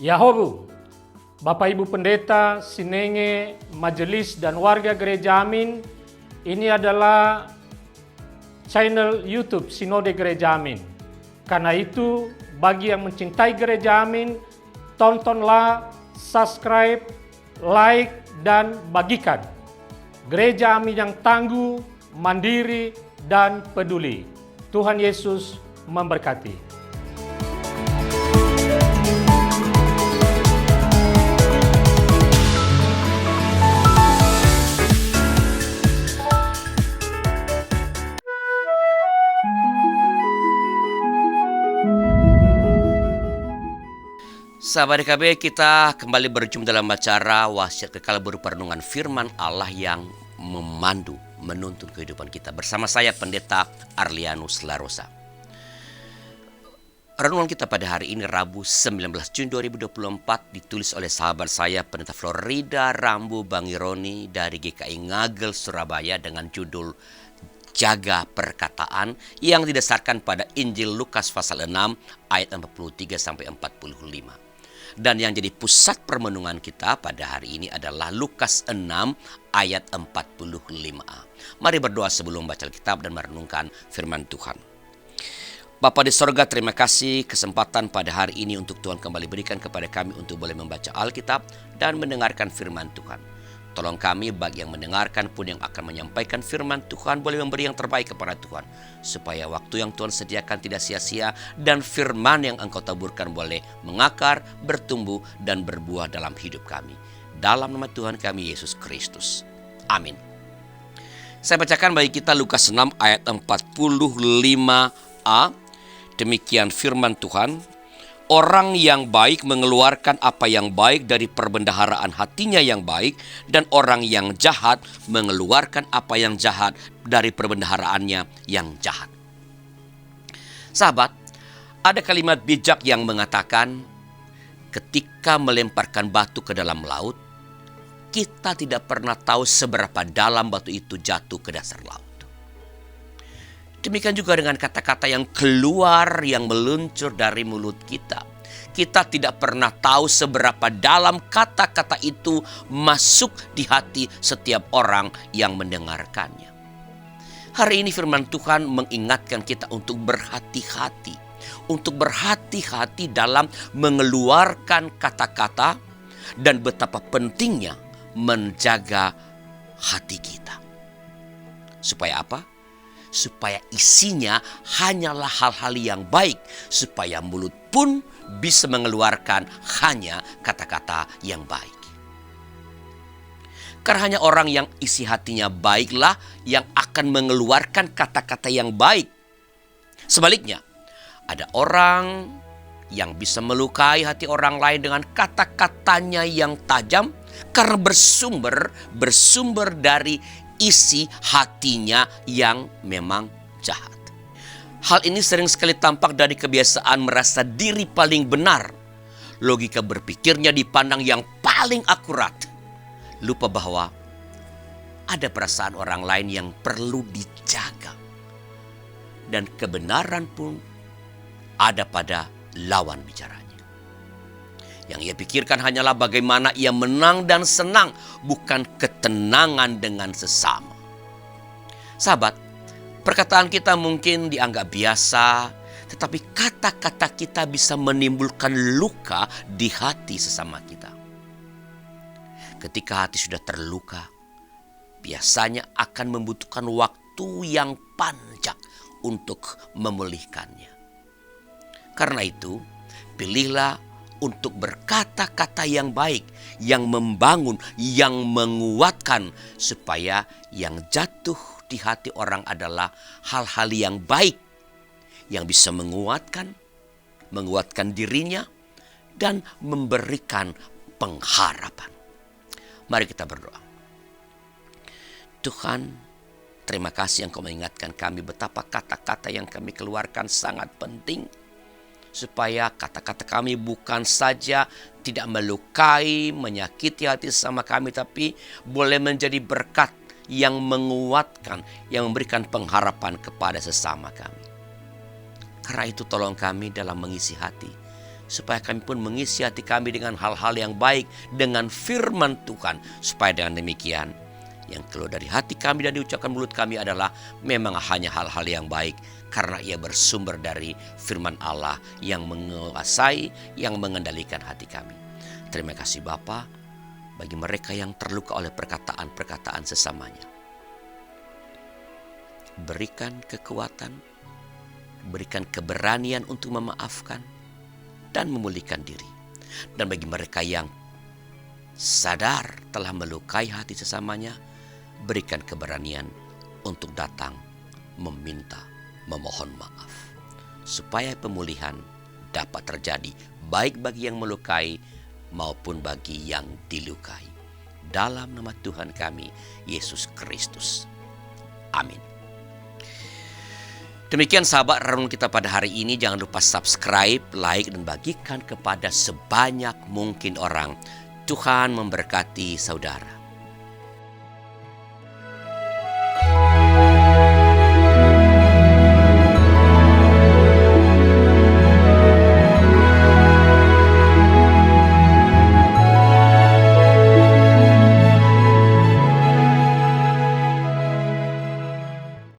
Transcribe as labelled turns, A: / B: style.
A: Yahobu, Bapak Ibu Pendeta, Sinenge, Majelis dan warga Gereja Amin, ini adalah channel YouTube Sinode Gereja Amin. Karena itu, bagi yang mencintai Gereja Amin, tontonlah, subscribe, like, dan bagikan. Gereja Amin yang tangguh, mandiri, dan peduli. Tuhan Yesus memberkati.
B: Sahabat DKB, kita kembali berjumpa dalam acara Wasiat Kekal berupa renungan firman Allah yang memandu, menuntun kehidupan kita. Bersama saya Pendeta Arlianus Larosa. Renungan kita pada hari ini Rabu 19 Juni 2024 ditulis oleh sahabat saya Pendeta Florida Rambu Bangironi dari GKI Ngagel Surabaya dengan judul Jaga Perkataan yang didasarkan pada Injil Lukas pasal 6 ayat 43 sampai 45. Dan yang jadi pusat permenungan kita pada hari ini adalah Lukas 6 ayat 45a. Mari berdoa sebelum baca Alkitab dan merenungkan firman Tuhan. Bapa di sorga, terima kasih kesempatan pada hari ini untuk Tuhan kembali berikan kepada kami untuk boleh membaca Alkitab dan mendengarkan firman Tuhan. Tolong kami bagi yang mendengarkan pun yang akan menyampaikan firman Tuhan boleh memberi yang terbaik kepada Tuhan. Supaya waktu yang Tuhan sediakan tidak sia-sia dan firman yang Engkau taburkan boleh mengakar, bertumbuh dan berbuah dalam hidup kami. Dalam nama Tuhan kami Yesus Kristus. Amin. Saya bacakan bagi kita Lukas 6 ayat 45a. Demikian firman Tuhan. Orang yang baik mengeluarkan apa yang baik dari perbendaharaan hatinya yang baik, dan orang yang jahat mengeluarkan apa yang jahat dari perbendaharaannya yang jahat. Sahabat, ada kalimat bijak yang mengatakan, ketika melemparkan batu ke dalam laut, kita tidak pernah tahu seberapa dalam batu itu jatuh ke dasar laut. Demikian juga dengan kata-kata yang keluar, yang meluncur dari mulut kita. Kita tidak pernah tahu seberapa dalam kata-kata itu masuk di hati setiap orang yang mendengarkannya. Hari ini firman Tuhan mengingatkan kita untuk berhati-hati. Untuk berhati-hati dalam mengeluarkan kata-kata dan betapa pentingnya menjaga hati kita. Supaya apa? Supaya isinya hanyalah hal-hal yang baik, supaya mulut pun bisa mengeluarkan hanya kata-kata yang baik. Karena hanya orang yang isi hatinya baiklah yang akan mengeluarkan kata-kata yang baik. Sebaliknya, ada orang yang bisa melukai hati orang lain dengan kata-katanya yang tajam karena bersumber dari isi hatinya yang memang jahat. Hal ini sering sekali tampak dari kebiasaan merasa diri paling benar. Logika berpikirnya dipandang yang paling akurat. Lupa bahwa ada perasaan orang lain yang perlu dijaga. Dan kebenaran pun ada pada lawan bicaranya. Yang ia pikirkan hanyalah bagaimana ia menang dan senang, bukan ketenangan dengan sesama. Sahabat, perkataan kita mungkin dianggap biasa, tetapi kata-kata kita bisa menimbulkan luka di hati sesama kita. Ketika hati sudah terluka, biasanya akan membutuhkan waktu yang panjang untuk memulihkannya. Karena itu, pilihlah untuk berkata-kata yang baik, yang membangun, yang menguatkan, supaya yang jatuh di hati orang adalah hal-hal yang baik, yang bisa menguatkan dirinya, dan memberikan pengharapan. Mari kita berdoa. Tuhan, terima kasih Engkau mengingatkan kami betapa kata-kata yang kami keluarkan sangat penting, supaya kata-kata kami bukan saja tidak melukai, menyakiti hati sesama kami, tapi boleh menjadi berkat yang menguatkan, yang memberikan pengharapan kepada sesama kami. Karena itu tolong kami dalam mengisi hati, supaya kami pun mengisi hati kami dengan hal-hal yang baik, dengan firman Tuhan, supaya dengan demikian yang keluar dari hati kami dan diucapkan mulut kami adalah memang hanya hal-hal yang baik, karena ia bersumber dari firman Allah yang menguasai, yang mengendalikan hati kami. Terima kasih Bapa, bagi mereka yang terluka oleh perkataan-perkataan sesamanya. Berikan kekuatan, berikan keberanian untuk memaafkan dan memulihkan diri. Dan bagi mereka yang sadar telah melukai hati sesamanya, berikan keberanian untuk datang meminta, memohon maaf, supaya pemulihan dapat terjadi baik bagi yang melukai maupun bagi yang dilukai. Dalam nama Tuhan kami Yesus Kristus. Amin. Demikian sahabat renung kita pada hari ini. Jangan lupa subscribe, like, dan bagikan kepada sebanyak mungkin orang. Tuhan memberkati saudara.